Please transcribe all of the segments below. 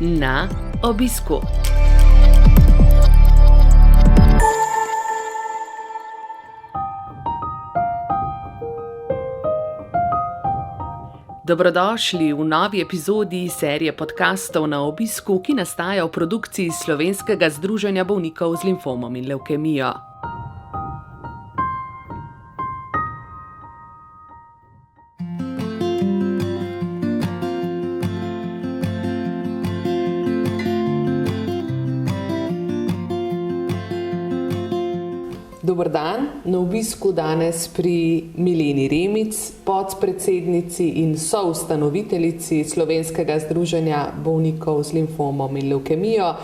Na obisku. Dobrodošli v novi epizodi serije podkastov Na obisku, ki nastaja v produkciji Slovenskega združenja bolnikov z limfomom in levkemijo. Dober dan, na obisku danes pri Mileni Remic, podpredsednici in soustanoviteljici Slovenskega združenja bolnikov z limfomom in levkemijo.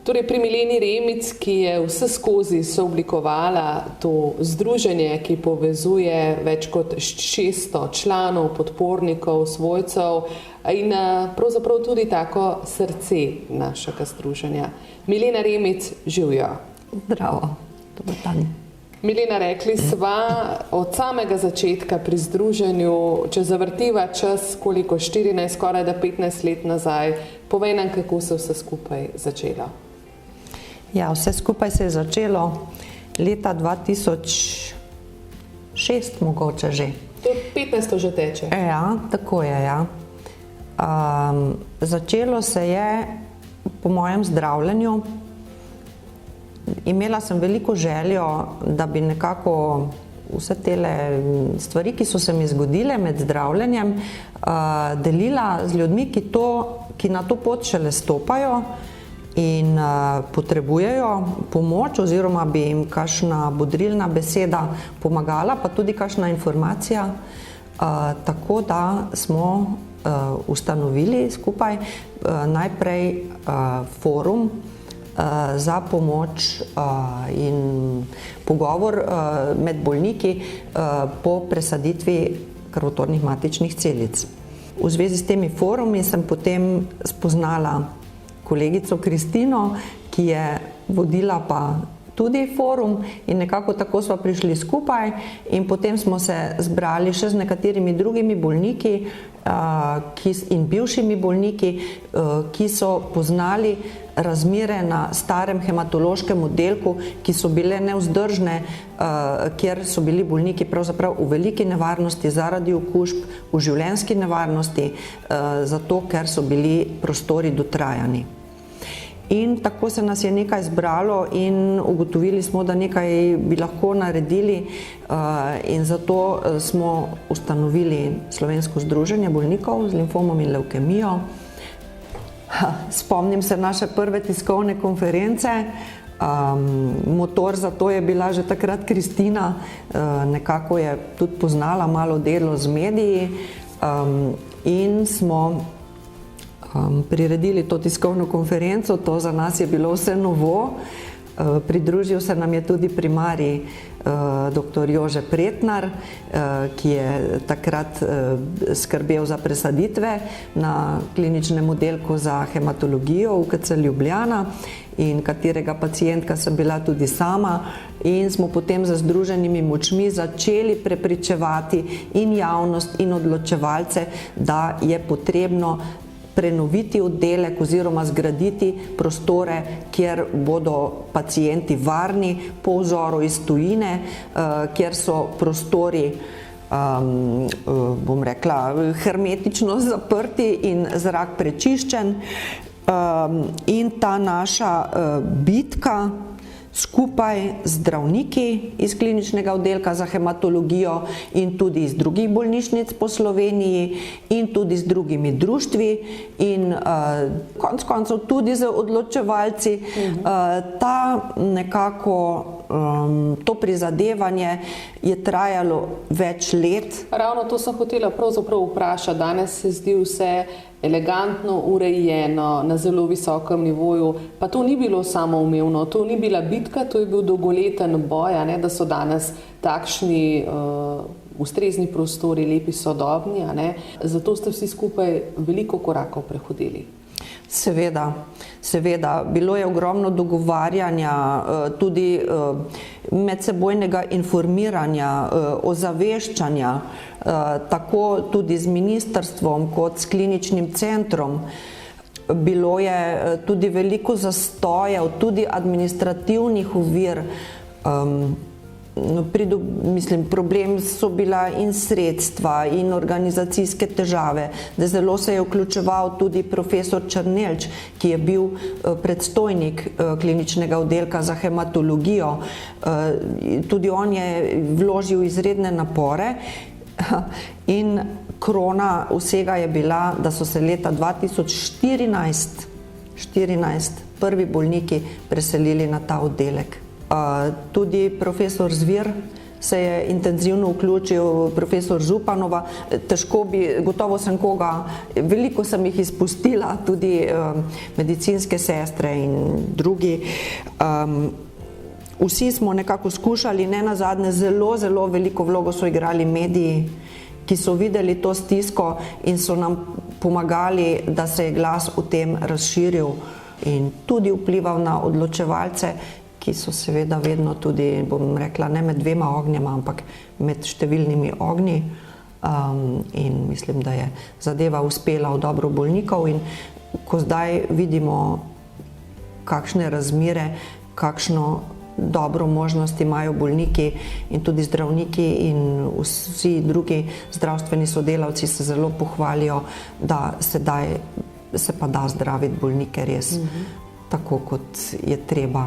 Torej pri Mileni Remic, ki je vseskozi sooblikovala to združenje, ki povezuje več kot 600 članov, podpornikov, svojcev in pravzaprav tudi tako srce našega združenja. Milena Remic, živjo. Zdravo. Dobar dan. Milena, rekli sva od samega začetka pri združenju, če zavrtiva čas, koliko 14, skoraj da 15 let nazaj, povej nam, kako se vse skupaj začelo. Ja, vse skupaj se je začelo leta 2006 mogoče že. To 15 že teče. Ja, tako je, ja. Začelo se je po mojem zdravljenju. Imela sem veliko željo, da bi nekako vse tele stvari, ki so se mi zgodile med zdravljenjem, delila z ljudmi, ki na to pot šele stopajo in potrebujejo pomoč, oziroma bi jim kakšna bodrilna beseda pomagala, pa tudi kakšna informacija. Tako da smo ustanovili skupaj najprej forum za pomoč in pogovor med bolniki po presaditvi krvotornih matičnih celic. V zvezi s temi forumi sem potem spoznala kolegico Kristino, ki je vodila pa tudi forum, in nekako tako smo prišli skupaj in potem smo se zbrali še z nekaterimi drugimi bolniki in bivšimi bolniki, ki so poznali razmere na starem hematološkem oddelku, ki so bile nevzdržne, kjer so bili bolniki pravzaprav v veliki nevarnosti zaradi okužb, v življenjski nevarnosti, zato ker so bili prostori dotrajani. In tako se nas je nekaj zbralo in ugotovili smo, da nekaj bi lahko naredili, in zato smo ustanovili Slovensko združenje bolnikov z limfomom in levkemijo. Spomnim se naše prve tiskovne konference. Motor za to je bila že takrat Kristina, nekako je tudi poznala malo delo z mediji, in smo priredili to tiskovno konferenco. To za nas je bilo vse novo. Pridružil se nam je tudi primarij dr. Jože Pretnar, ki je takrat skrbel za presaditve na kliničnem oddelku za hematologijo UKC Ljubljana, in katerega pacientka sem bila tudi sama, in smo potem z združenimi močmi začeli prepričevati in javnost in odločevalce, da je potrebno prenoviti oddelek oziroma zgraditi prostore, kjer bodo pacienti varni, po vzoru iz tujine, kjer so prostori, bom rekla, hermetično zaprti in zrak prečiščen. In ta naša bitka skupaj z zdravniki iz kliničnega oddelka za hematologijo in tudi iz drugih bolnišnic po Sloveniji in tudi z drugimi društvi in konec koncev tudi z odločevalci, to prizadevanje je trajalo več let. Ravno to sem hotela pravzaprav vprašati. Danes se zdi vse elegantno, urejeno, na zelo visokem nivoju, pa to ni bilo samoumevno, to ni bila bitka, to je bil dolgoleten boj, da so danes takšni ustrezni prostori, lepi, sodobni, zato ste vsi skupaj veliko korakov prehodili. Seveda, bilo je ogromno dogovarjanja, tudi medsebojnega informiranja, ozaveščanja, tako tudi z ministrstvom kot s kliničnim centrom. bilo je tudi veliko zastojev, tudi administrativnih ovir. Problem so bila in sredstva in organizacijske težave. Zelo se je vključeval tudi profesor Črnelč, ki je bil predstojnik kliničnega oddelka za hematologijo. Tudi on je vložil izredne napore in krona vsega je bila, da so se leta 2014 prvi bolniki preselili na ta oddelek. Tudi profesor Zvir se je intenzivno vključil, profesor Županova, gotovo sem koga, veliko sem jih izpustila, tudi medicinske sestre in drugi. Vsi smo nekako skušali, ne nazadnje zelo veliko vlogo so igrali mediji, ki so videli to stisko in so nam pomagali, da se je glas o tem razširil in tudi vplival na odločevalce, ki so seveda vedno tudi, bom rekla, ne med dvema ognjema, ampak med številnimi ognji. In mislim, da je zadeva uspela v dobro bolnikov in ko zdaj vidimo, kakšne razmere, kakšno dobro možnost imajo bolniki in tudi zdravniki in vsi drugi zdravstveni sodelavci se zelo pohvalijo, da sedaj se pa da zdraviti bolnike res tako, kot je treba.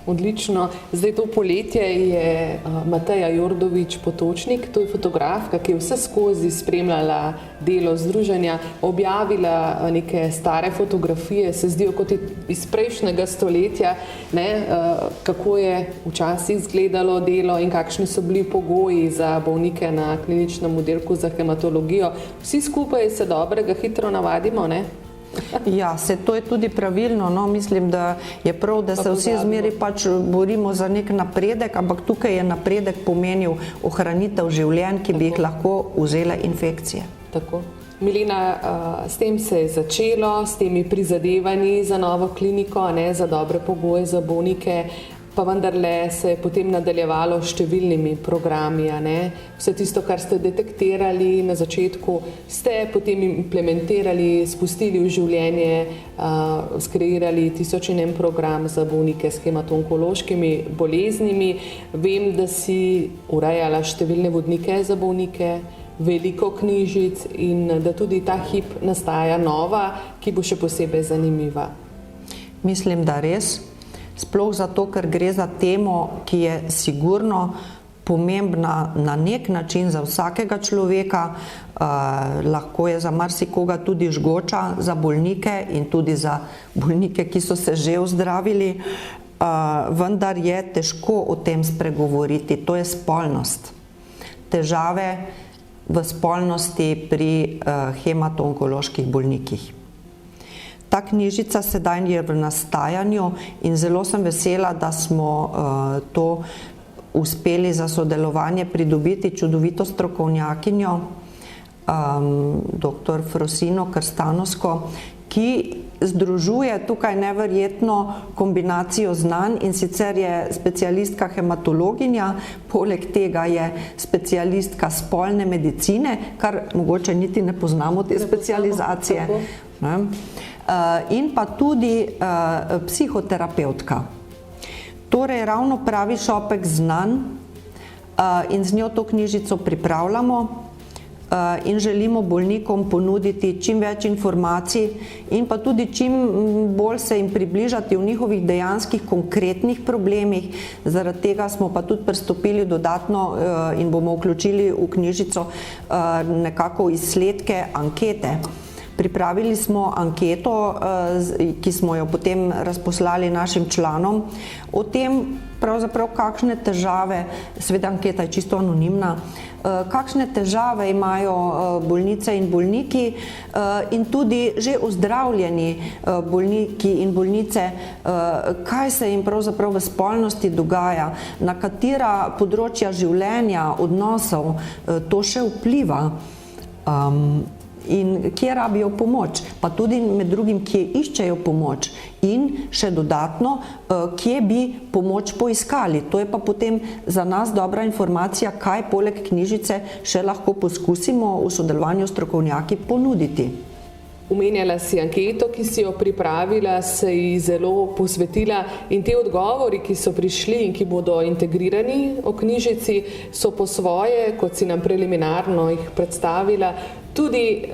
Odlično. Zdaj to poletje je Mateja Jordović Potočnik, to je fotografka, ki je vse skozi spremljala delo združenja, objavila neke stare fotografije, se zdijo kot iz prejšnjega stoletja, kako je včasih izgledalo delo in kakšni so bili pogoji za bolnike na kliničnem oddelku za hematologijo. Vsi skupaj se dobrega hitro navadimo, ne? Ja, to je tudi pravilno, no, mislim, da je prav, da se vsi zmeri pač borimo za nek napredek, ampak tukaj je napredek pomenil ohranitev življenj, ki bi jih lahko vzele infekcije. Tako. Milena, s tem se je začelo, s temi prizadevanji za novo kliniko, za dobre pogoje za bolnike, pa vendarle se je potem nadaljevalo s številnimi programi. Vse tisto, kar ste detektirali na začetku, ste potem implementirali, spustili v življenje, skreirali 1001 program za bolnike s hematonkološkimi boleznimi. Vem, da si urejala številne vodnike za bolnike, veliko knjižic in da tudi ta hip nastaja nova, ki bo še posebej zanimiva. Mislim, da res. Sploh zato, ker gre za temo, ki je sigurno pomembna na nek način za vsakega človeka, lahko je za marsikoga tudi žgoča, za bolnike in tudi za bolnike, ki so se že ozdravili, vendar je težko o tem spregovoriti, to je spolnost. Težave v spolnosti pri hematonkoloških bolnikih. Ta knjižica sedaj je v nastajanju in zelo sem vesela, da smo to uspeli za sodelovanje pridobiti čudovito strokovnjakinjo, dr. Frosino Krstanovsko, ki združuje tukaj neverjetno kombinacijo znanj in sicer je specialistka hematologinja, poleg tega je specialistka spolne medicine, kar mogoče niti ne poznamo te specializacije. In pa tudi psihoterapevtka. Torej, ravno pravi šopek znanj in z njo to knjižico pripravljamo in želimo bolnikom ponuditi čim več informacij in pa tudi čim bolj se jim približati v njihovih dejanskih konkretnih problemih. Zaradi tega smo pa tudi pristopili dodatno in bomo vključili v knjižico nekako izsledke ankete. Pripravili smo anketo, ki smo jo potem razposlali našim članom, o tem pravzaprav kakšne težave, seveda anketa je čisto anonimna, kakšne težave imajo bolnice in bolniki in tudi že ozdravljeni bolniki in bolnice, kaj se jim pravzaprav v spolnosti dogaja, na katera področja življenja, odnosov to še vpliva. In kje rabijo pomoč, pa tudi med drugim, kje iščejo pomoč in še dodatno, kje bi pomoč poiskali. To je pa potem za nas dobra informacija, kaj poleg knjižice še lahko poskusimo v sodelovanju s strokovnjaki ponuditi. Omenjala si anketo, ki si jo pripravila, se ji zelo posvetila in te odgovori, ki so prišli in ki bodo integrirani v knjižici, so po svoje, kot si nam preliminarno jih predstavila, tudi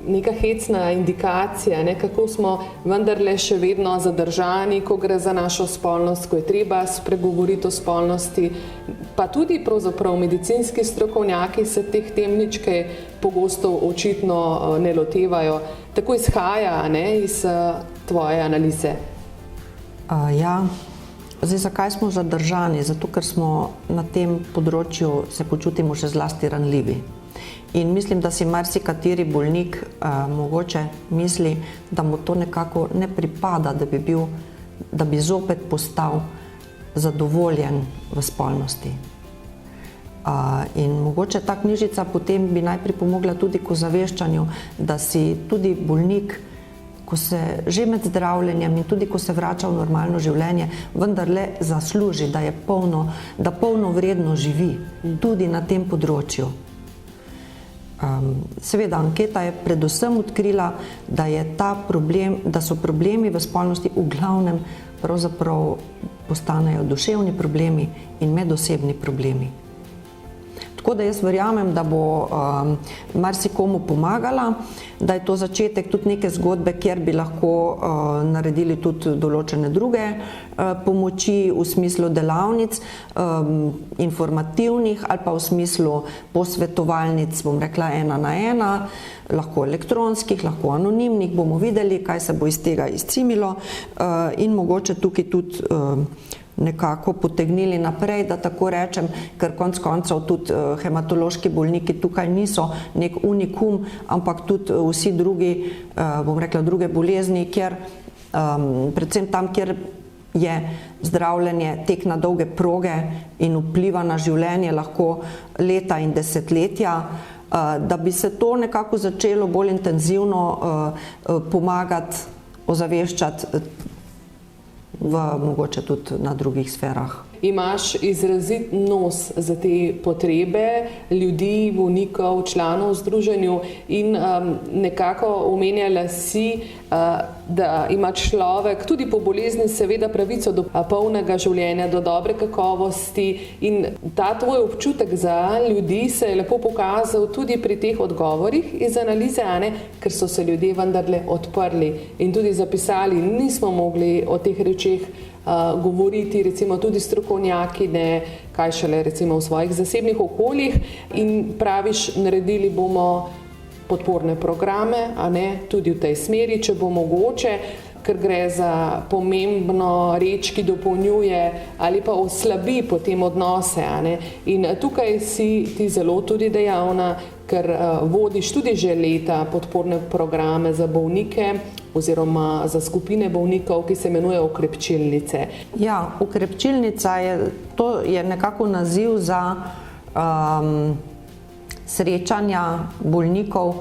neka hecna indikacija, kako smo vendarle še vedno zadržani, ko gre za našo spolnost, ko je treba spregovoriti o spolnosti, pa tudi pravzaprav medicinski strokovnjaki se teh tem nič kaj pogosto očitno ne lotevajo. Tako izhaja iz tvoje analize. Ja, zdaj zakaj smo zadržani? Zato, ker smo na tem področju se počutimo še zlasti ranljivi. In mislim, da si marsikateri bolnik mogoče misli, da mu to nekako ne pripada, da bi zopet postal zadovoljen v spolnosti. In mogoče ta knjižica potem bi najprej pomogla tudi k ozaveščanju, da si tudi bolnik, ko se že med zdravljenjem in tudi ko se vrača v normalno življenje, vendarle zasluži, da polnovredno živi tudi na tem področju. Seveda, anketa je predvsem odkrila, da so problemi v spolnosti v glavnem pravzaprav postanejo duševni problemi in medosebni problemi. Tako da jaz verjamem, da bo marsikomu pomagala, da je to začetek tudi neke zgodbe, kjer bi lahko naredili tudi določene druge pomoči v smislu delavnic, informativnih ali pa v smislu posvetovalnic, bom rekla 1 na 1, lahko elektronskih, lahko anonimnih, bomo videli, kaj se bo iz tega izcimilo in mogoče tukaj tudi nekako potegnili naprej, da tako rečem, ker konec koncev tudi hematološki bolniki tukaj niso nek unikum, ampak tudi vsi drugi, bom rekla, druge bolezni, kjer predvsem tam, kjer je zdravljenje tek na dolge proge in vpliva na življenje lahko leta in desetletja, da bi se to nekako začelo bolj intenzivno pomagati, ozaveščati mogoče tudi na drugih sferah. Imaš izrazit nos za te potrebe ljudi, bolnikov, članov v združenju in nekako omenjala si, da ima človek tudi po bolezni seveda pravico do polnega življenja, do dobre kakovosti in ta tvoj občutek za ljudi se je lepo pokazal tudi pri teh odgovorih iz analize, ker so se ljudje vendarle odprli in tudi zapisali, nismo mogli o teh rečeh govoriti, recimo tudi strokovnjaki, kaj šele recimo v svojih zasebnih okoljih in praviš, naredili bomo podporne programe, tudi v tej smeri, če bo mogoče, ker gre za pomembno reč, ki dopolnjuje ali pa oslabi potem odnose. In tukaj si ti zelo tudi dejavna, ker vodiš tudi že leta podporne programe za bolnike oziroma za skupine bolnikov, ki se imenujejo ukrepčilnice. Ja, ukrepčilnica je nekako naziv za srečanja bolnikov,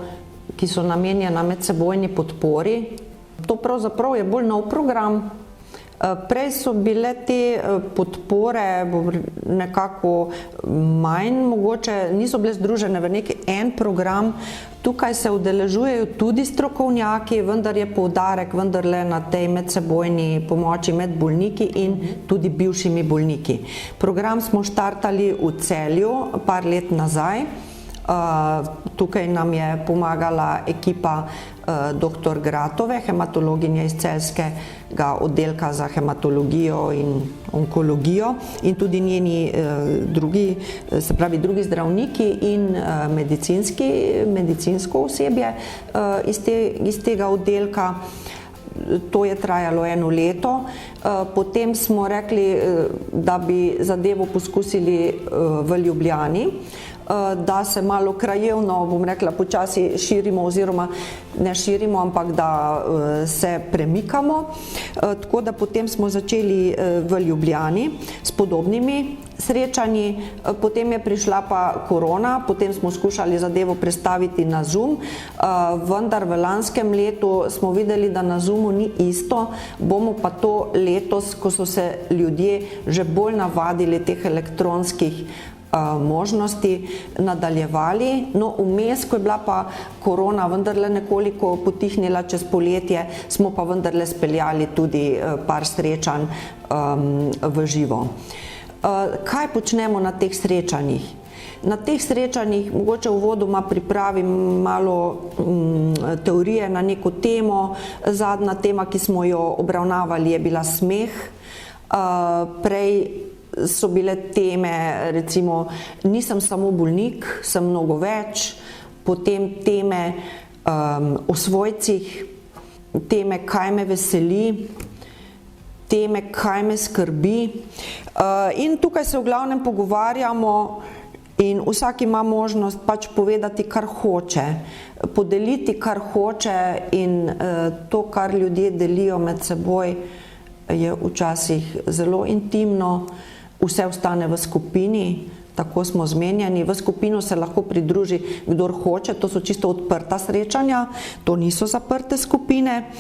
ki so namenjena medsebojni podpori. To pravzaprav je bolj nov program. Prej so bile te podpore nekako manj, mogoče niso bile združene v neki en program. Tukaj se udeležujejo tudi strokovnjaki, vendar je poudarek vendarle na tej medsebojni pomoči med bolniki in tudi bivšimi bolniki. Program smo štartali v Celju par let nazaj. Tukaj nam je pomagala ekipa dr. Gratove, hematologinje iz celjskega oddelka za hematologijo in onkologijo in tudi njeni drugi zdravniki in medicinsko osebje iz tega oddelka. To je trajalo 1 leto. Potem smo rekli, da bi zadevo poskusili v Ljubljani, da se malo krajevno, bom rekla, počasi širimo oziroma ne širimo, ampak da se premikamo. Tako da potem smo začeli v Ljubljani s podobnimi srečanji, potem je prišla pa korona, potem smo skušali zadevo prestaviti na Zoom, vendar v lanskem letu smo videli, da na Zoomu ni isto, bomo pa to letos, ko so se ljudje že bolj navadili teh elektronskih možnosti nadaljevali. No, vmes, ko je bila pa korona vendarle nekoliko potihnila čez poletje, smo pa vendarle speljali tudi par srečanj v živo. Kaj počnemo na teh srečanjih? Na teh srečanjih mogoče uvodoma pripravim malo teorije na neko temo. Zadnja tema, ki smo jo obravnavali, je bila smeh. Prej so bile teme, recimo, nisem samo bolnik, sem mnogo več, potem teme o svojcih, teme, kaj me veseli, teme, kaj me skrbi. In tukaj se v glavnem pogovarjamo in vsak ima možnost pač povedati, kar hoče, podeliti, kar hoče, in to, kar ljudje delijo med seboj, je včasih zelo intimno. Vse ostane v skupini, tako smo zmenjeni. V skupino se lahko pridruži kdor hoče, to so čisto odprta srečanja, to niso zaprte skupine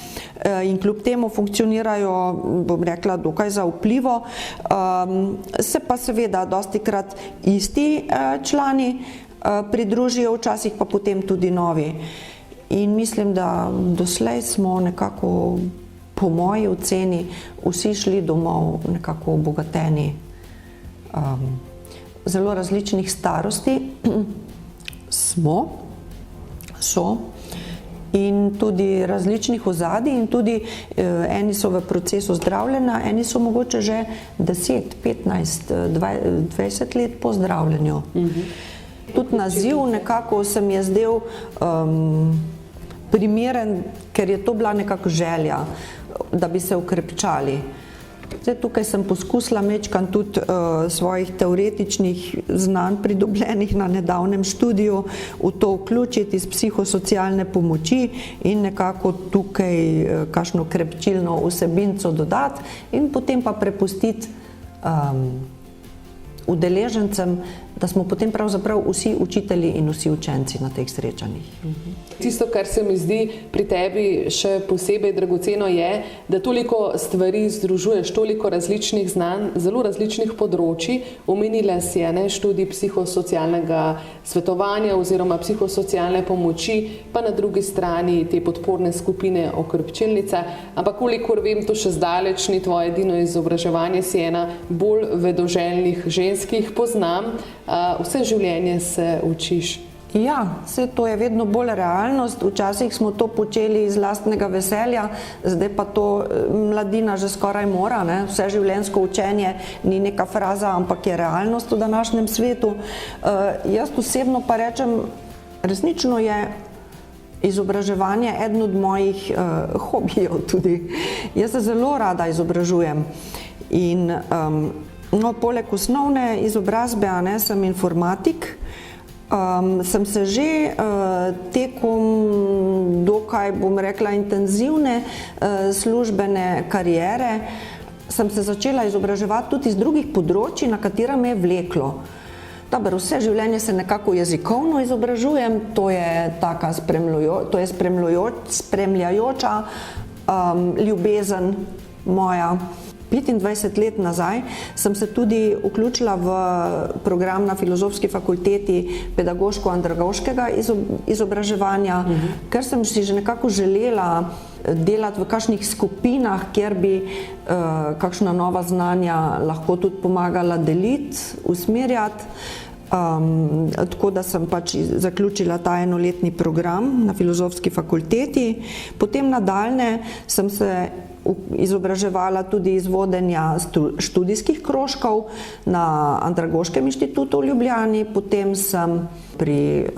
in kljub temu funkcionirajo, bom rekla, dokaj zaupljivo. Se pa seveda dostikrat isti člani pridružijo, včasih pa potem tudi novi. In mislim, da doslej smo nekako, po moji oceni, vsi šli domov nekako obogateni. Zelo različnih starosti so in tudi različnih ozadij, in tudi eni so v procesu zdravljenja, eni so mogoče že 10, 15, 20 let po zdravljenju. Tudi naziv nekako se mi je zdel primeren, ker je to bila nekako želja, da bi se okrepčali. Zdaj, tukaj sem poskusila mečkan tudi svojih teoretičnih znanj, pridobljenih na nedavnem študiju, v to vključiti iz psihosocialne pomoči in nekako tukaj kakšno krepčilno vsebinco dodati in potem pa prepustiti udeležencem, da smo potem pravzaprav vsi učitelji in vsi učenci na teh srečanjih. Tisto, kar se mi zdi pri tebi še posebej dragoceno, je, da toliko stvari združuješ, toliko različnih znanj, zelo različnih področji. Omenila si študij psihosocialnega svetovanja oziroma psihosocialne pomoči, pa na drugi strani te podporne skupine Okrepčilnica, ampak kolikor vem, to še zdaleč ni tvoje edino izobraževanje, si ena bolj vedoželjnih ženskih poznam. Vse življenje se učiš. Ja, vse to je vedno bolj realnost. Včasih smo to počeli iz lastnega veselja, zdaj pa to mladina že skoraj mora. Vse življenjsko učenje ni neka fraza, ampak je realnost v današnjem svetu. Jaz osebno pa rečem, resnično je izobraževanje eden od mojih hobijev tudi. Jaz se zelo rada izobražujem in poleg osnovne izobrazbe sem informatik. Sem se že tekom dokaj, bom rekla, intenzivne službene kariere sem se začela izobraževati tudi iz drugih področji, na katera me je vleklo. Dobro, vse življenje se nekako jezikovno izobražujem, to je taka spremljajoča ljubezen moja. 25 let nazaj sem se tudi vključila v program na Filozofski fakulteti pedagoško-andragoškega izobraževanja, ker sem si že nekako želela delati v kakšnih skupinah, kjer bi kakšna nova znanja lahko tudi pomagala deliti, usmerjati. Tako da sem pač zaključila ta enoletni program na Filozofski fakulteti. Potem nadaljne sem se izobraževala tudi iz vodenja študijskih krožkov na Andragoškem inštitutu v Ljubljani, potem sem pri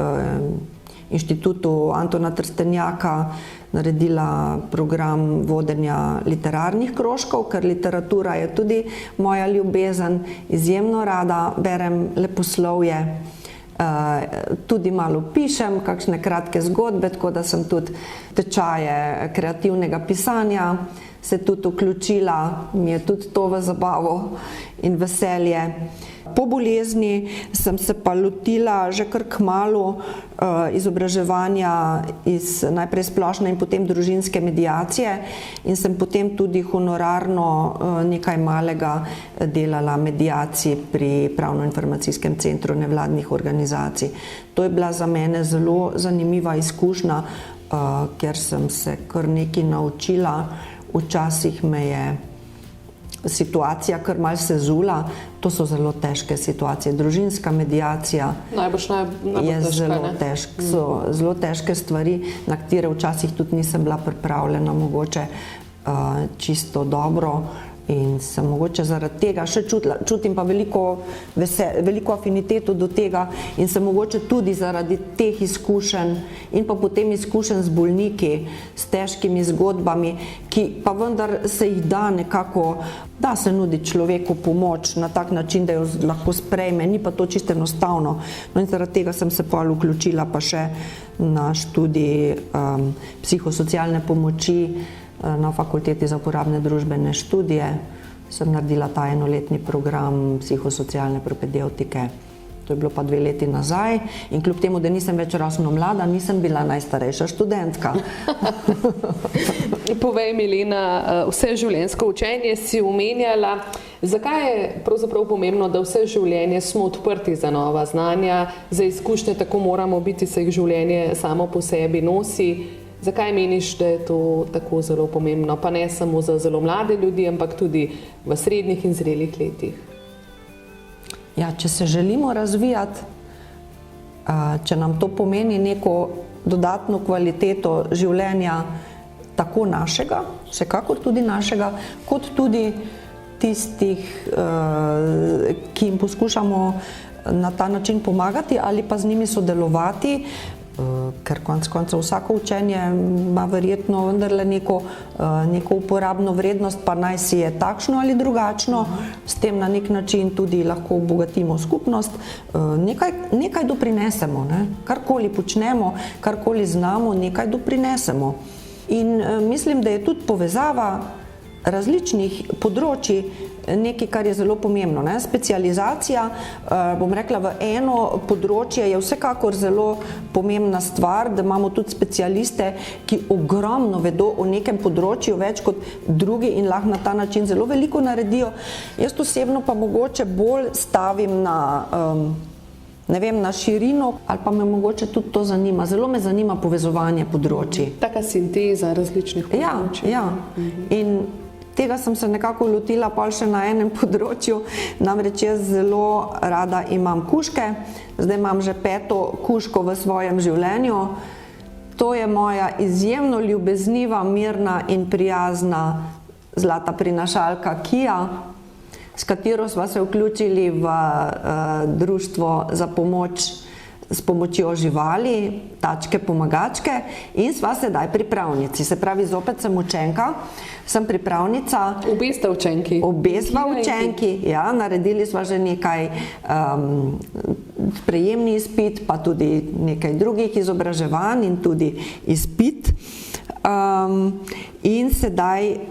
inštitutu Antona Trstenjaka naredila program vodenja literarnih krožkov, ker literatura je tudi moja ljubezen, izjemno rada berem leposlovje, tudi malo pišem, kakšne kratke zgodbe, tako da sem tudi tečaje kreativnega pisanja se tudi vključila, mi je tudi to v zabavo in veselje. Po bolezni sem se pa lotila že kar kmalu izobraževanja iz najprej splošne in potem družinske mediacije in sem potem tudi honorarno nekaj malega delala mediaciji pri Pravno-informacijskem centru nevladnih organizacij. To je bila za mene zelo zanimiva izkušnja, ker sem se kar nekaj naučila. Včasih me je situacija kar malo sezula, to so zelo težke situacije. Družinska mediacija je zelo težka, so zelo težke stvari, na katere včasih tudi nisem bila pripravljena mogoče čisto dobro in sem mogoče zaradi tega še čutim pa veliko afiniteto do tega in sem mogoče tudi zaradi teh izkušenj in pa potem izkušenj z bolniki, s težkimi zgodbami, ki pa vendar se jih da nekako, da se nudi človeku pomoč na tak način, da jo lahko sprejme, ni pa to čisto enostavno. No in zaradi tega sem se pa vključila pa še na študij psihosocialne pomoči na Fakulteti za uporabne družbene študije. Sem naredila ta enoletni program psihosocialne propedevtike. To je bilo pa 2 leti nazaj in kljub temu, da nisem več rasno mlada, nisem bila najstarejša študentka. Povej, Milena, vse življenjsko učenje si omenjala. Zakaj je pravzaprav pomembno, da vse življenje smo odprti za nova znanja, za izkušnje, tako moramo biti, se jih življenje samo po sebi nosi? Zakaj meniš, da je to tako zelo pomembno? Pa ne samo za zelo mlade ljudi, ampak tudi v srednjih in zrelih letih. Ja, če se želimo razvijati, če nam to pomeni neko dodatno kvaliteto življenja, tako našega, vsekakor tudi našega, kot tudi tistih, ki jim poskušamo na ta način pomagati ali pa z njimi sodelovati, ker konec koncev vsako učenje ima verjetno vendarle neko uporabno vrednost, pa naj si je takšno ali drugačno, s tem na nek način tudi lahko obogatimo skupnost, nekaj doprinesemo, karkoli počnemo, karkoli znamo, nekaj doprinesemo. In mislim, da je tudi povezava različnih področji nekaj, kar je zelo pomembno. Specializacija, bom rekla, v eno področje je vsekakor zelo pomembna stvar, da imamo tudi specialiste, ki ogromno vedo o nekem področju, več kot drugi in lahko na ta način zelo veliko naredijo. Jaz osebno pa mogoče bolj stavim na širino ali pa me mogoče tudi to zanima. Zelo me zanima povezovanje področji. Taka sinteza različnih področij. Ja. In tega sem se nekako lotila pa še na enem področju, namreč jaz zelo rada imam kužke, zdaj imam že 5. kužko v svojem življenju. To je moja izjemno ljubezniva, mirna in prijazna zlata prinašalka Kia, s katero sva se vključili v društvo za pomoč s pomočjo živali, tačke pomagačke in sva sedaj pripravnici. Se pravi, zopet sem učenka, sem pripravnica. Obe sta učenki. Obe sva učenki, ja, naredili sva že nekaj sprejemni izpit, pa tudi nekaj drugih izobraževanj in tudi izpit. In sedaj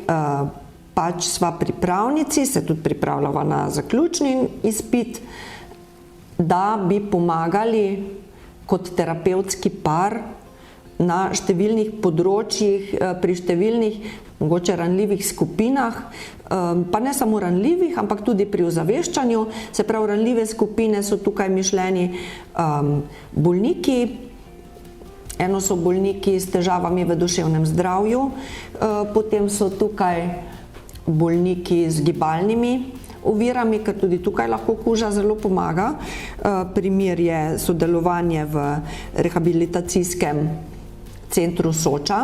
pač sva pripravnici, se tudi pripravljava na zaključni izpit, da bi pomagali kot terapevtski par na številnih področjih, pri številnih mogoče ranljivih skupinah, pa ne samo ranljivih, ampak tudi pri ozaveščanju. Se pravi, ranljive skupine so tukaj mišljeni bolniki, eno so bolniki s težavami v duševnem zdravju, potem so tukaj bolniki z gibalnimi ovirami, ker tudi tukaj lahko kuža zelo pomaga. Primer je sodelovanje v rehabilitacijskem centru Soča,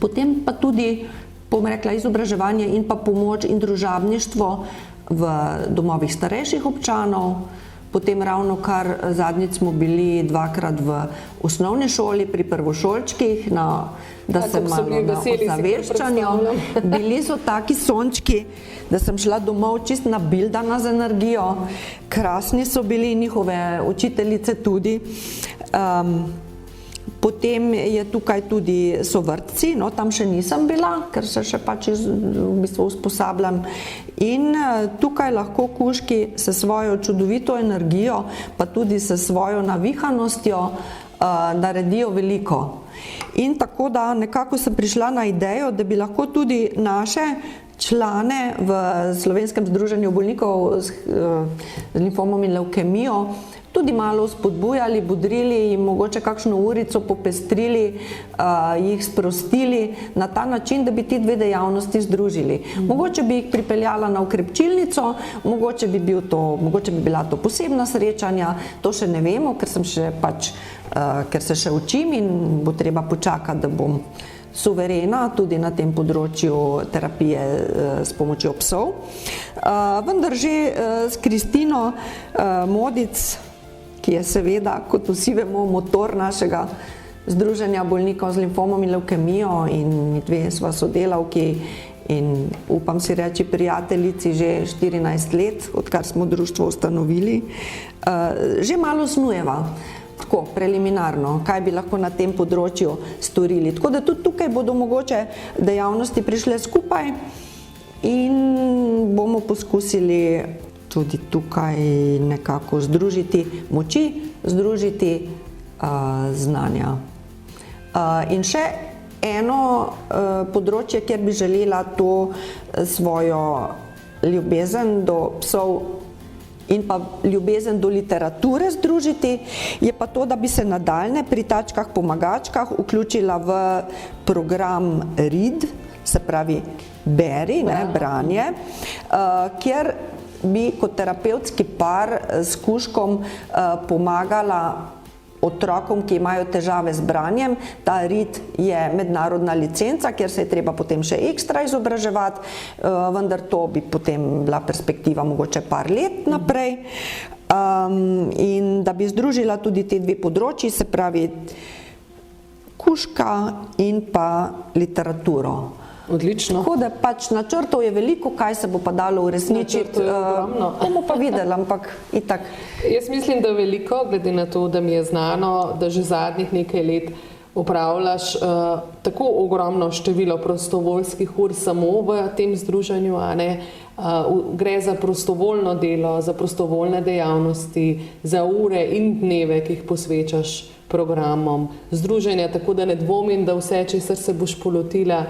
potem pa tudi, bom rekla, izobraževanje in pa pomoč in družabništvo v domovih starejših občanov. Potem ravno kar zadnjič smo bili 2-krat v osnovni šoli pri prvošolčkih, da se malo na ozaveščanju. Bili so taki sončki, da sem šla domov čist nabildana z energijo. Krasni so bili njihove učiteljice tudi. Potem je tukaj tudi so vrtci, no, tam še nisem bila, ker se še pač v bistvu usposabljam. In tukaj lahko kužki s svojo čudovito energijo, pa tudi s svojo navihanostjo naredijo veliko. In tako da nekako sem prišla na idejo, da bi lahko tudi naše člane v Slovenskem združenju bolnikov z limfomom in levkemijo tudi malo spodbujali, bodrili in mogoče kakšno urico popestrili, jih sprostili na ta način, da bi ti dve dejavnosti združili. Mogoče bi jih pripeljala na okrepčilnico, mogoče bi bila to posebna srečanja, to še ne vemo, ker se še učim in bo treba počakati, da bom suverena tudi na tem področju terapije s pomočjo psov. Vendar že s Kristino Modic, ki je seveda, kot vsi vemo, motor našega združenja bolnikov z limfomom in levkemijo, in mi dve sva sodelavki in upam si reči prijateljici že 14 let, odkar smo društvo ustanovili, že malo snujeva. Tako, preliminarno, kaj bi lahko na tem področju storili. Tako da tudi tukaj bodo mogoče dejavnosti prišle skupaj in bomo poskusili tudi tukaj nekako združiti moči, združiti znanja. In še eno področje, kjer bi želela to svojo ljubezen do psov in pa ljubezen do literature združiti, je pa to, da bi se nadaljne pri tačkah pomagačkah vključila v program READ, se pravi beri, branje, kjer bi kot terapevtski par s kužkom pomagala otrokom, ki imajo težave z branjem. Ta READ je mednarodna licenca, kjer se je treba potem še ekstra izobraževati, vendar to bi potem bila perspektiva mogoče par let naprej. In da bi združila tudi te dve področji, se pravi kužka in pa literaturo. Odlično. Tako da pač načrtov je veliko, kaj se bo pa dalo uresničiti. Bomo pa videli, ampak itak. Jaz mislim, da veliko, glede na to, da mi je znano, da že zadnjih nekaj let opravljaš tako ogromno število prostovoljskih ur samo v tem združenju, a ne? Gre za prostovoljno delo, za prostovoljne dejavnosti, za ure in dneve, ki jih posvečaš programom združenja, tako da ne dvomim, da vse, česar se boš polotila,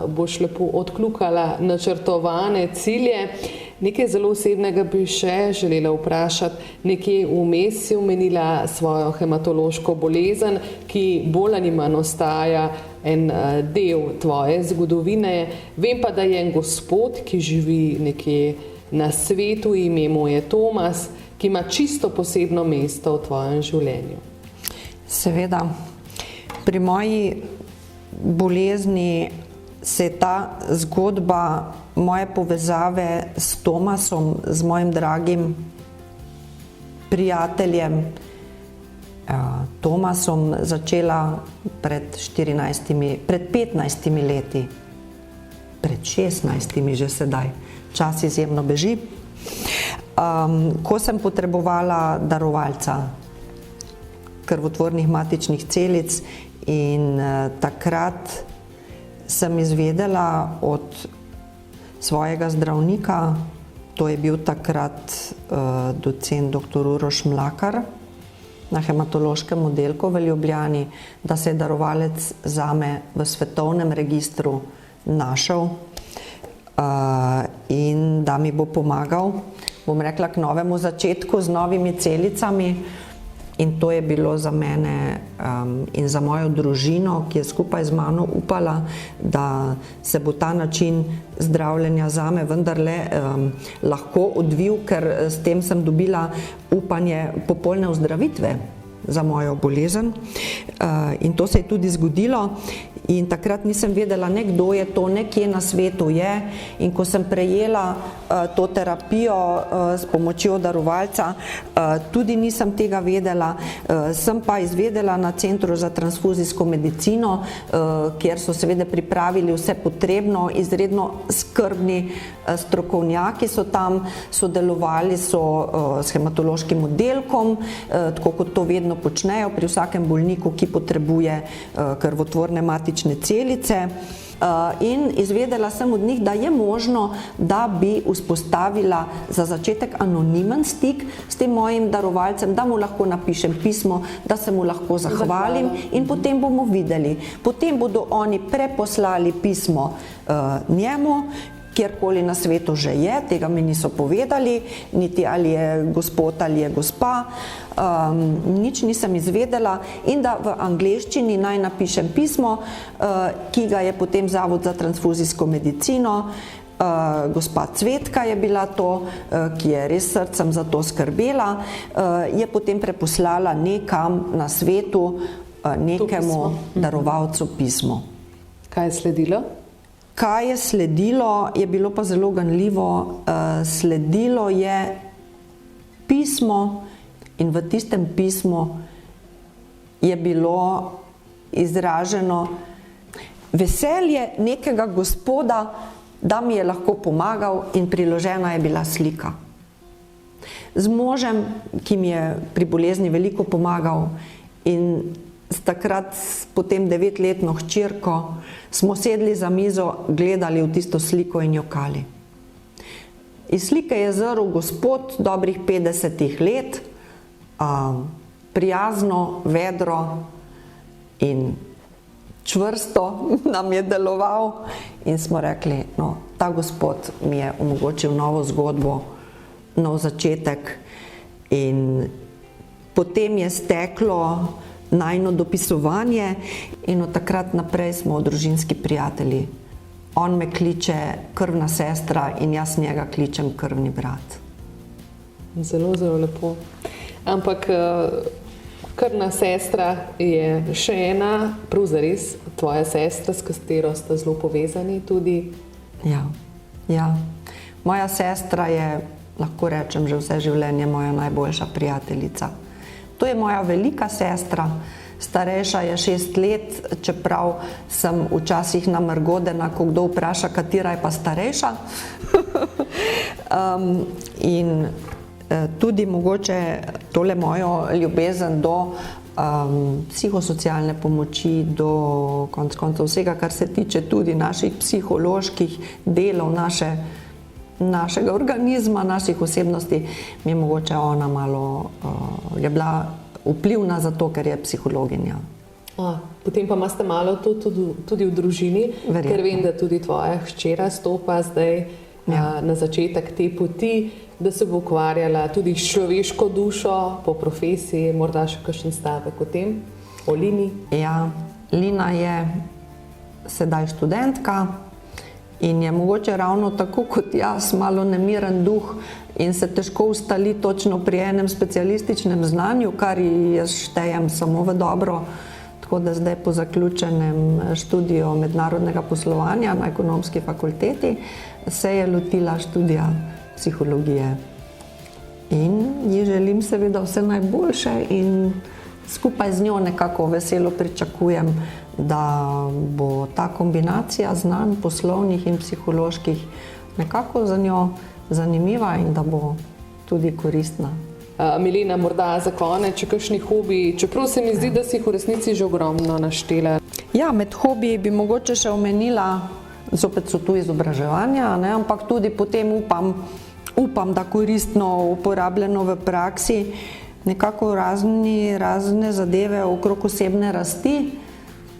boš lepo odkljukala načrtovane cilje. Nekaj zelo osebnega bi še želela vprašati. Nekje vmes si omenila svojo hematološko bolezen, ki bolj ali manj ostaja en del tvoje zgodovine. Vem pa, da je en gospod, ki živi nekje na svetu, ime mu je Tomas, ki ima čisto posebno mesto v tvojem življenju. Seveda. Pri moji bolezni se je ta zgodba moje povezave s Tomasom, z mojim dragim prijateljem Tomasom začela pred 15 leti, pred 16 že sedaj, čas izjemno beži, ko sem potrebovala darovalca krvotvornih matičnih celic in takrat sem izvedela od svojega zdravnika, to je bil takrat docent dr. Uroš Mlakar na hematološkem oddelku v Ljubljani, da se je darovalec zame v svetovnem registru našel in da mi bo pomagal, bom rekla, k novemu začetku z novimi celicami. In to je bilo za mene in za mojo družino, ki je skupaj z mano upala, da se bo ta način zdravljenja zame vendarle lahko odvil, ker s tem sem dobila upanje popolne ozdravitve za mojo bolezen. In to se je tudi zgodilo. In takrat nisem vedela, ne kdo je to, ne kje na svetu je. In ko sem prejela to terapijo s pomočjo darovalca. Tudi nisem tega vedela, sem pa izvedela na Centru za transfuzijsko medicino, kjer so seveda pripravili vse potrebno, izredno skrbni strokovnjaki so tam, sodelovali so s hematološkim oddelkom, tako kot to vedno počnejo pri vsakem bolniku, ki potrebuje krvotvorne matične celice. In izvedela sem od njih, da je možno, da bi vzpostavila za začetek anonimen stik s tem mojim darovalcem, da mu lahko napišem pismo, da se mu lahko zahvalim in potem bomo videli. Potem bodo oni preposlali pismo njemu, kjerkoli na svetu že je, tega mi niso povedali, niti ali je gospod ali je gospa, nič nisem izvedela, in da v angleščini naj napišem pismo, ki ga je potem Zavod za transfuzijsko medicino, gospa Cvetka je bila to, ki je res srcem za to skrbela, je potem preposlala nekam na svetu nekemu darovalcu pismo. Kaj je sledilo? Kaj je sledilo, je bilo pa zelo ganljivo. Sledilo je pismo in v tistem pismu je bilo izraženo veselje nekega gospoda, da mi je lahko pomagal, in priložena je bila slika. Z možem, ki mi je pri bolezni veliko pomagal, in takrat potem 9-letno hčerko smo sedli za mizo, gledali v tisto sliko in jokali. Iz slike je zrl gospod dobrih 50 let, prijazno, vedro in čvrsto nam je deloval, in smo rekli, no, ta gospod mi je omogočil novo zgodbo, nov začetek. In potem je steklo najino dopisovanje in od takrat naprej smo družinski prijatelji. On me kliče krvna sestra in jaz njega kličem krvni brat. Zelo, zelo lepo. Ampak krvna sestra je še ena, prav zares, tvoja sestra, s katero sta zelo povezani tudi. Ja. Moja sestra je, lahko rečem, že vse življenje moja najboljša prijateljica. To je moja velika sestra, starejša je 6 let, čeprav sem včasih namrgodena, ko kdo vpraša, katera je pa starejša. In tudi mogoče tole mojo ljubezen do psihosocialne pomoči, do konec koncev vsega, kar se tiče tudi naših psiholoških delov, našega organizma, naših osebnosti, mi je mogoče ona malo je bila vplivna zato, ker je psihologinja. Potem pa imate malo to tudi v družini, Verjetno. Ker vem, da tudi tvoja hčera stopa zdaj na začetek te poti, da se bo ukvarjala tudi s človeško dušo po profesiji. Morda še kakšen stavek o tem, o Lini? Ja, Lina je sedaj študentka in je mogoče ravno tako kot jaz malo nemiren duh in se težko ustali točno pri enem specialističnem znanju, kar jaz štejem samo v dobro. Tako da zdaj po zaključenem študiju mednarodnega poslovanja na ekonomski fakulteti se je lotila študija psihologije. In ji želim seveda vse najboljše in skupaj z njo nekako veselo pričakujem, da bo ta kombinacija znanj poslovnih in psiholoških nekako za njo zanimiva in da bo tudi koristna. Milena, morda za konec, če kakšni hobiji, čeprav se mi zdi, da si jih v resnici že ogromno naštela. Ja, med hobiji bi mogoče še omenila, zopet so tu izobraževanja, ampak tudi potem upam, da koristno uporabljeno v praksi, nekako razne zadeve okrog osebne rasti,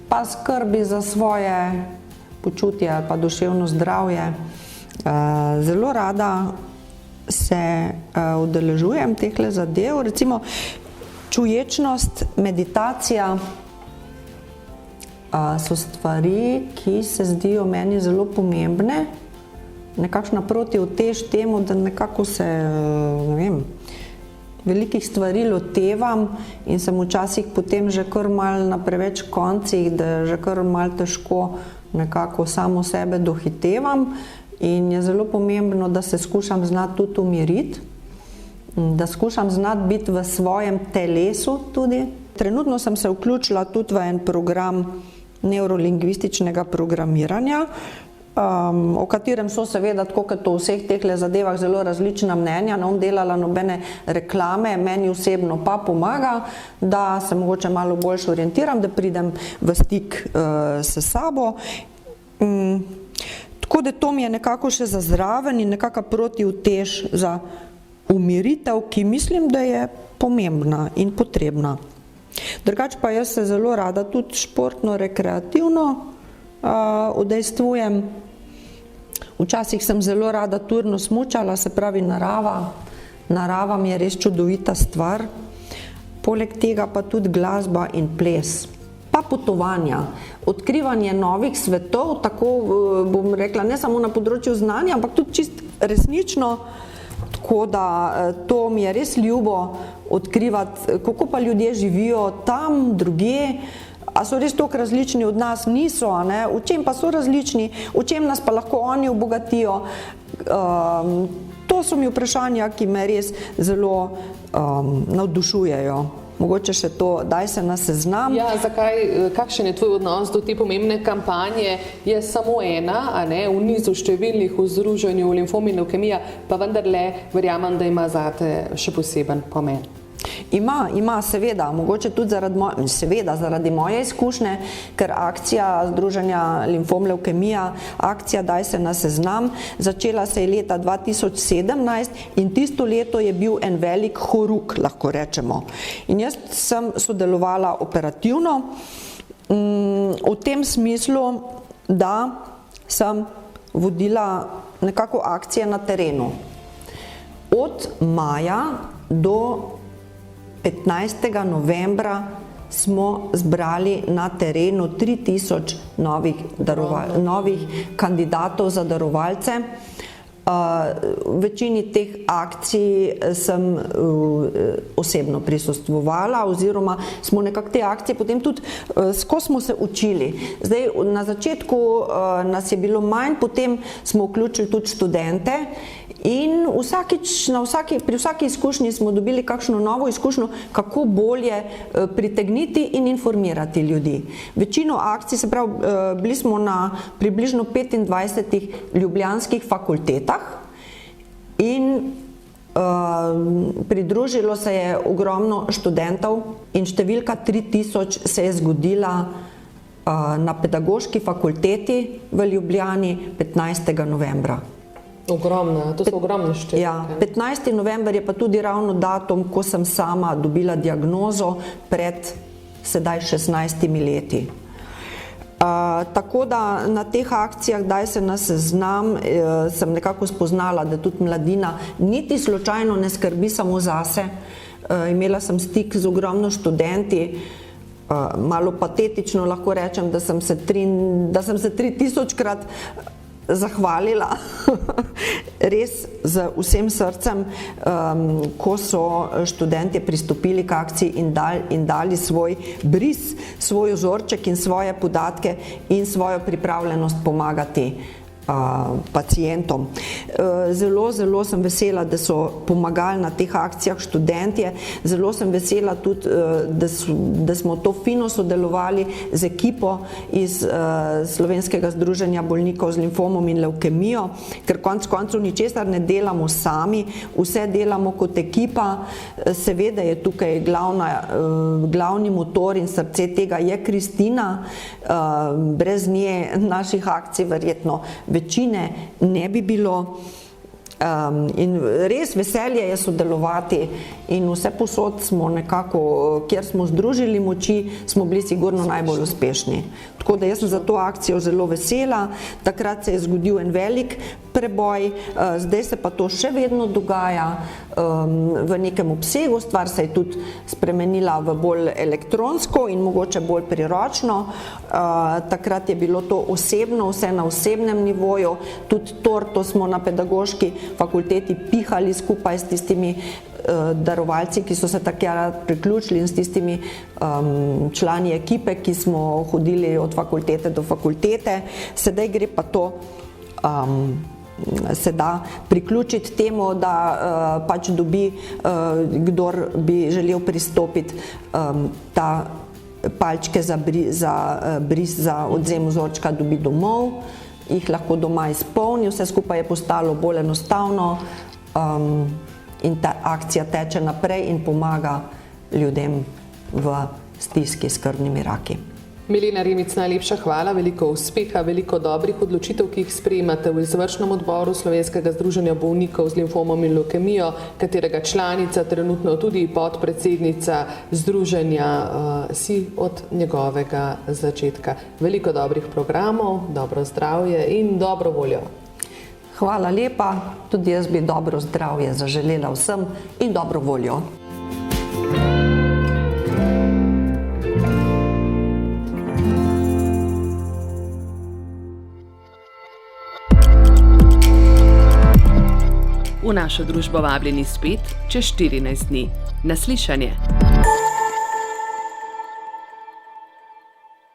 pa skrbi za svoje počutje ali pa duševno zdravje. Zelo rada se udeležujem tehle zadev, recimo čuječnost, meditacija so stvari, ki se zdijo meni zelo pomembne, nekakšna protiutež temu, da nekako se, ne vem, velikih stvari lotevam in sem včasih potem že kar malo na preveč koncih, da že kar malo težko nekako samo sebe dohitevam in je zelo pomembno, da se skušam znati tudi umiriti, da skušam znati biti v svojem telesu tudi. Trenutno sem se vključila tudi v en program neurolingvističnega programiranja, o katerem so seveda, tako kot o vseh teh zadevah, zelo različna mnenja. Ne bom delala nobene reklame, meni osebno pa pomaga, da se mogoče malo bolj orientiram, da pridem v stik s sabo. Tako da to mi je nekako še za zraven in nekako protiutež za umiritev, ki mislim, da je pomembna in potrebna. Drugače pa jaz se zelo rada tudi športno, rekreativno udejstvujem. Včasih sem zelo rada turno smučala, se pravi narava. Narava mi je res čudovita stvar. Poleg tega pa tudi glasba in ples. Pa potovanja, odkrivanje novih svetov, tako bom rekla, ne samo na področju znanja, ampak tudi čist resnično. Tako da to mi je res ljubo odkrivati, kako pa ljudje živijo tam, drugje. A so res toliko različni od nas? Niso, ne? V čem pa so različni? V čem nas pa lahko oni obogatijo? To so mi vprašanja, ki me res zelo navdušujejo. Mogoče še to, daj se na seznam. Ja, zakaj, kakšen je tvoj odnos do te pomembne kampanje? Je samo ena, a ne, v nizu številnih v Združenju Limfom in levkemija, pa vendarle verjamem, da ima zate še poseben pomen. Ima, seveda, mogoče tudi zaradi moje izkušnje, ker akcija Združenja Limfom levkemija, akcija Daj se na seznam, začela se je leta 2017 in tisto leto je bil en velik horuk, lahko rečemo. In jaz sem sodelovala operativno v tem smislu, da sem vodila nekako akcije na terenu. Od maja do 15. novembra smo zbrali na terenu 3000 novih kandidatov za darovalce. V večini teh akcij sem osebno prisostvovala oziroma smo nekako te akcije potem tudi, skozi smo se učili. Zdaj, na začetku nas je bilo manj, potem smo vključili tudi študente in pri vsaki izkušnji smo dobili kakšno novo izkušnjo, kako bolje pritegniti in informirati ljudi. Večino akcij, se pravi, bili smo na približno 25 ljubljanskih fakultetah in pridružilo se je ogromno študentov in številka 3000 se je zgodila na Pedagoški fakulteti v Ljubljani 15. novembra. Ogromna, to so ogromne številke. Ja, 15. november je pa tudi ravno datum, ko sem sama dobila diagnozo pred sedaj 16 leti. Tako da na teh akcijah Daj se na seznam sem nekako spoznala, da tudi mladina niti slučajno ne skrbi samo zase. Imela sem stik z ogromno študenti, malo patetično lahko rečem, da sem se 3000-krat zahvalila res z vsem srcem, ko so študentje pristopili k akciji in dali svoj bris, svoj vzorček in svoje podatke in svojo pripravljenost pomagati pacientom. Zelo sem vesela, da so pomagali na teh akcijah študentje. Zelo sem vesela tudi, da smo to fino sodelovali z ekipo iz Slovenskega združenja bolnikov z limfomom in levkemijo, ker konec koncev ničesar ne delamo sami, vse delamo kot ekipa. Seveda je tukaj glavni motor in srce tega je Kristina. Brez nje naših akcij verjetno večine ne bi bilo. In res veselje je sodelovati in vse posod smo nekako, kjer smo združili moči, smo bili sigurno najbolj uspešni. Tako da jaz sem za to akcijo zelo vesela. Takrat se je zgodil en velik preboj, zdaj se pa to še vedno dogaja v nekem obsegu, stvar se je tudi spremenila v bolj elektronsko in mogoče bolj priročno. Takrat je bilo to osebno, vse na osebnem nivoju, tudi torto smo na Pedagoški fakulteti pihali skupaj s tistimi darovalci, ki so se takrat priključili in s tistimi člani ekipe, ki smo hodili od fakultete do fakultete. Sedaj gre pa to se da priključiti temu, da pač dobi, kdor bi želel pristopiti, ta palčke za bris, za odvzem vzorčka dobi domov, jih lahko doma izpolni, vse skupaj je postalo bolj enostavno in ta akcija teče naprej in pomaga ljudem v stiski s krvnimi raki. Milena Remic, najlepša hvala, veliko uspeha, veliko dobrih odločitev, ki jih sprejemate v izvršnem odboru Slovenskega združenja bolnikov z limfomom in levkemijo, katerega članica, trenutno tudi podpredsednica združenja, si od njegovega začetka. Veliko dobrih programov, dobro zdravje in dobro voljo. Hvala lepa, tudi jaz bi dobro zdravje zaželela vsem in dobro voljo. V našo družbo vabljeni spet čez 14 dni. Na slišanje!